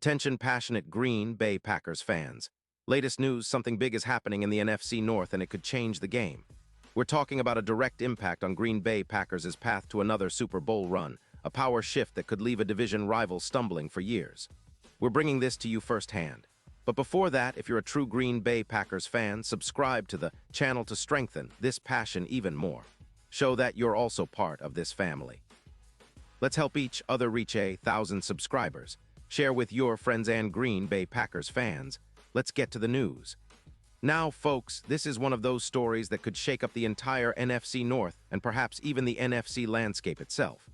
Attention passionate Green Bay Packers fans. Latest news, something big is happening in the NFC North and it could change the game. We're talking about a direct impact on Green Bay Packers' path to another Super Bowl run, a power shift that could leave a division rival stumbling for years. We're bringing this to you firsthand. But before that, if you're a true Green Bay Packers fan, subscribe to the channel to strengthen this passion even more. Show that you're also part of this family. Let's help each other reach 1,000 subscribers. Share with your friends and Green Bay Packers fans. Let's get to the news. Now, folks, this is one of those stories that could shake up the entire NFC North and perhaps even the NFC landscape itself.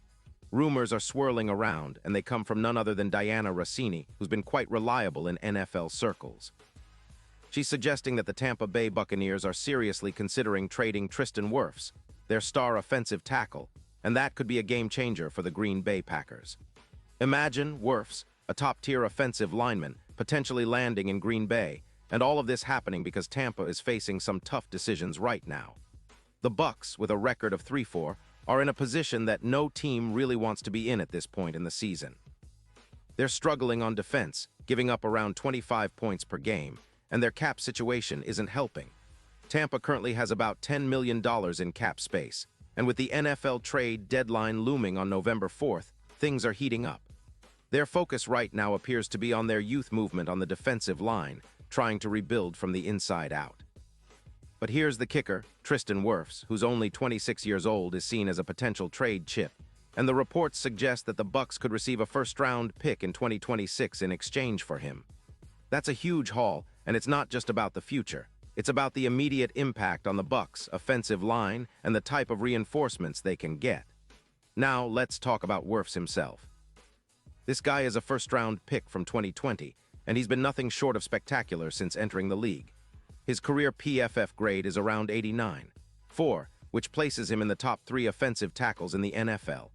Rumors are swirling around, and they come from none other than Diana Rossini, who's been quite reliable in NFL circles. She's suggesting that the Tampa Bay Buccaneers are seriously considering trading Tristan Wirfs, their star offensive tackle, and that could be a game-changer for the Green Bay Packers. Imagine Wirfs, a top-tier offensive lineman, potentially landing in Green Bay, and all of this happening because Tampa is facing some tough decisions right now. The Bucs, with a record of 3-4, are in a position that no team really wants to be in at this point in the season. They're struggling on defense, giving up around 25 points per game, and their cap situation isn't helping. Tampa currently has about $10 million in cap space, and with the NFL trade deadline looming on November 4th, things are heating up. Their focus right now appears to be on their youth movement on the defensive line, trying to rebuild from the inside out. But here's the kicker: Tristan Wirfs, who's only 26 years old, is seen as a potential trade chip, and the reports suggest that the Bucs could receive a first-round pick in 2026 in exchange for him. That's a huge haul, and it's not just about the future. It's about the immediate impact on the Bucs' offensive line and the type of reinforcements they can get. Now, let's talk about Wirfs himself. This guy is a first-round pick from 2020, and he's been nothing short of spectacular since entering the league. His career PFF grade is around 89.4, which places him in the top 3 offensive tackles in the NFL.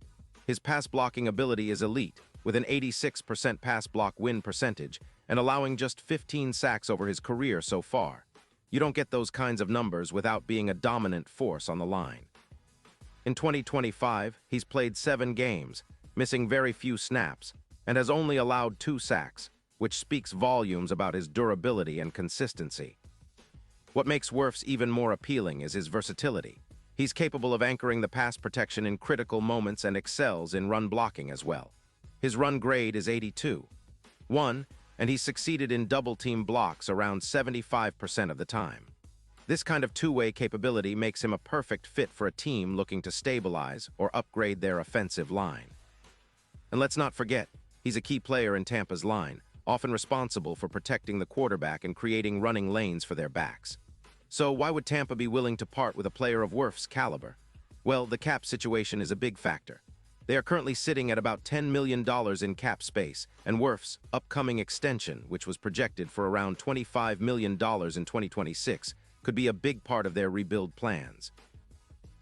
His pass-blocking ability is elite, with an 86% pass-block win percentage and allowing just 15 sacks over his career so far. You don't get those kinds of numbers without being a dominant force on the line. In 2025, he's played 7 games, missing very few snaps, and has only allowed 2 sacks, which speaks volumes about his durability and consistency. What makes Wirfs even more appealing is his versatility. He's capable of anchoring the pass protection in critical moments and excels in run blocking as well. His run grade is 82.1, and he's succeeded in double-team blocks around 75% of the time. This kind of two-way capability makes him a perfect fit for a team looking to stabilize or upgrade their offensive line. And let's not forget, he's a key player in Tampa's line, often responsible for protecting the quarterback and creating running lanes for their backs. So why would Tampa be willing to part with a player of Wirfs' caliber? Well, the cap situation is a big factor. They are currently sitting at about $10 million in cap space, and Wirfs' upcoming extension, which was projected for around $25 million in 2026, could be a big part of their rebuild plans.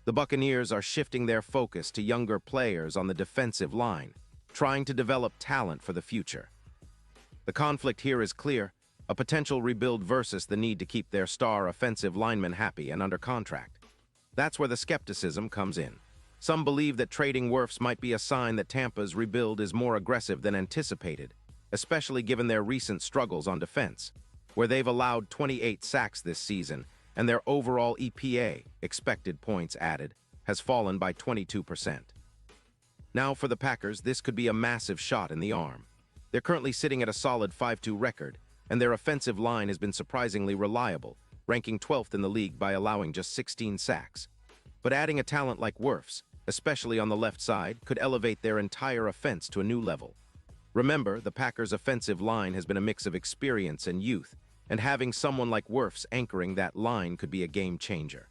The Buccaneers are shifting their focus to younger players on the defensive line, trying to develop talent for the future. The conflict here is clear: a potential rebuild versus the need to keep their star offensive linemen happy and under contract. That's where the skepticism comes in. Some believe that trading Wirfs might be a sign that Tampa's rebuild is more aggressive than anticipated, especially given their recent struggles on defense, where they've allowed 28 sacks this season, and their overall EPA, expected points added, has fallen by 22%. Now for the Packers, this could be a massive shot in the arm. They're currently sitting at a solid 5-2 record, and their offensive line has been surprisingly reliable, ranking 12th in the league by allowing just 16 sacks. But adding a talent like Wirfs, especially on the left side, could elevate their entire offense to a new level. Remember, the Packers' offensive line has been a mix of experience and youth, and having someone like Wirfs anchoring that line could be a game changer.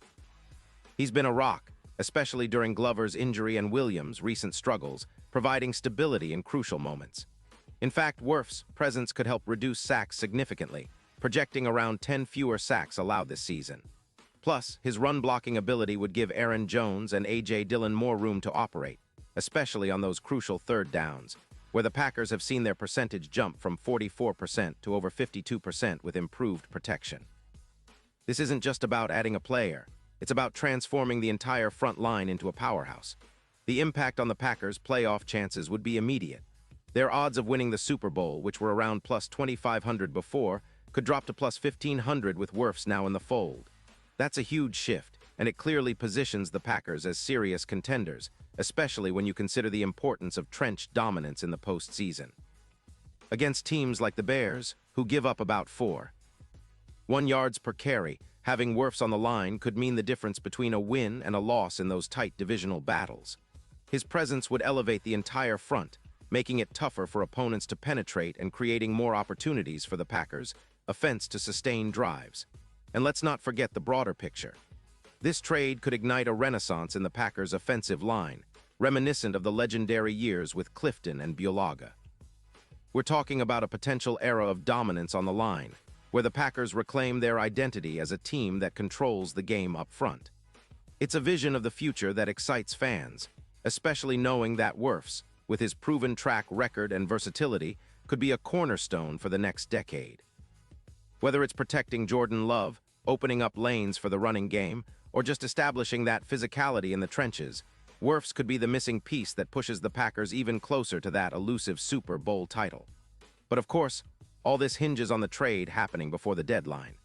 He's been a rock, especially during Glover's injury and Williams' recent struggles, providing stability in crucial moments. In fact, Wirfs' presence could help reduce sacks significantly, projecting around 10 fewer sacks allowed this season. Plus, his run-blocking ability would give Aaron Jones and A.J. Dillon more room to operate, especially on those crucial third downs, where the Packers have seen their percentage jump from 44% to over 52% with improved protection. This isn't just about adding a player. It's about transforming the entire front line into a powerhouse. The impact on the Packers' playoff chances would be immediate. Their odds of winning the Super Bowl, which were around plus 2,500 before, could drop to plus 1,500 with Wirfs now in the fold. That's a huge shift, and it clearly positions the Packers as serious contenders, especially when you consider the importance of trench dominance in the postseason. Against teams like the Bears, who give up about 4.1 yards per carry, having Wirfs on the line could mean the difference between a win and a loss in those tight divisional battles. His presence would elevate the entire front, making it tougher for opponents to penetrate and creating more opportunities for the Packers' offense to sustain drives. And let's not forget the broader picture. This trade could ignite a renaissance in the Packers' offensive line, reminiscent of the legendary years with Clifton and Bulaga. We're talking about a potential era of dominance on the line, where the Packers reclaim their identity as a team that controls the game up front. It's a vision of the future that excites fans, especially knowing that Wirfs, with his proven track record and versatility, could be a cornerstone for the next decade. Whether it's protecting Jordan Love, opening up lanes for the running game, or just establishing that physicality in the trenches, Wirfs could be the missing piece that pushes the Packers even closer to that elusive Super Bowl title. But of course, all this hinges on the trade happening before the deadline.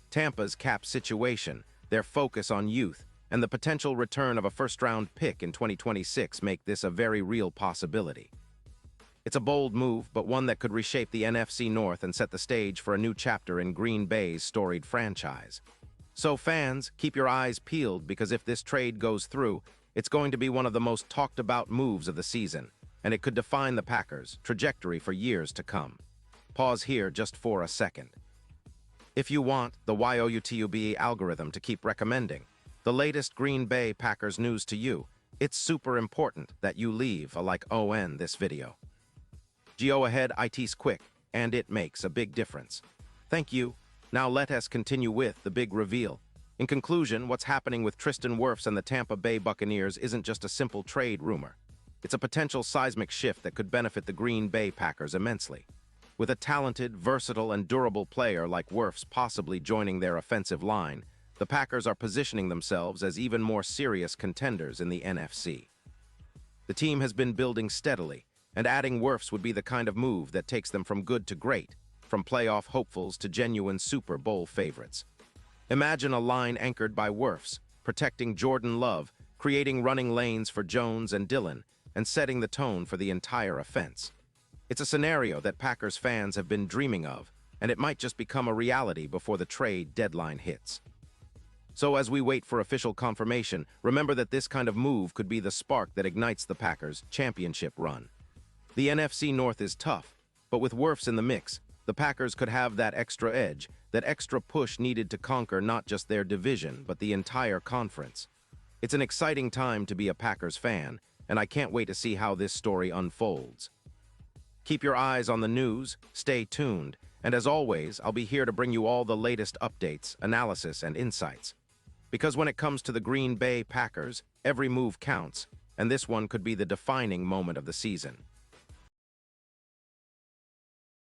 Tampa's cap situation, their focus on youth, and the potential return of a first-round pick in 2026 make this a very real possibility. It's a bold move, but one that could reshape the NFC North and set the stage for a new chapter in Green Bay's storied franchise. So fans, keep your eyes peeled, because if this trade goes through, it's going to be one of the most talked-about moves of the season, and it could define the Packers' trajectory for years to come. Pause here just for a second. If you want the YOUTUBE algorithm to keep recommending the latest Green Bay Packers news to you, it's super important that you leave a like on this video. Go ahead, it's quick, and it makes a big difference. Thank you. Now let us continue with the big reveal. In conclusion, what's happening with Tristan Wirfs and the Tampa Bay Buccaneers isn't just a simple trade rumor. It's a potential seismic shift that could benefit the Green Bay Packers immensely. With a talented, versatile, and durable player like Wirfs possibly joining their offensive line, the Packers are positioning themselves as even more serious contenders in the NFC. The team has been building steadily, and adding Wirfs would be the kind of move that takes them from good to great, from playoff hopefuls to genuine Super Bowl favorites. Imagine a line anchored by Wirfs, protecting Jordan Love, creating running lanes for Jones and Dillon, and setting the tone for the entire offense. It's a scenario that Packers fans have been dreaming of, and it might just become a reality before the trade deadline hits. So as we wait for official confirmation, remember that this kind of move could be the spark that ignites the Packers' championship run. The NFC North is tough, but with Wirfs in the mix, the Packers could have that extra edge, that extra push needed to conquer not just their division, but the entire conference. It's an exciting time to be a Packers fan, and I can't wait to see how this story unfolds. Keep your eyes on the news, stay tuned, and as always, I'll be here to bring you all the latest updates, analysis, and insights. Because when it comes to the Green Bay Packers, every move counts, and this one could be the defining moment of the season.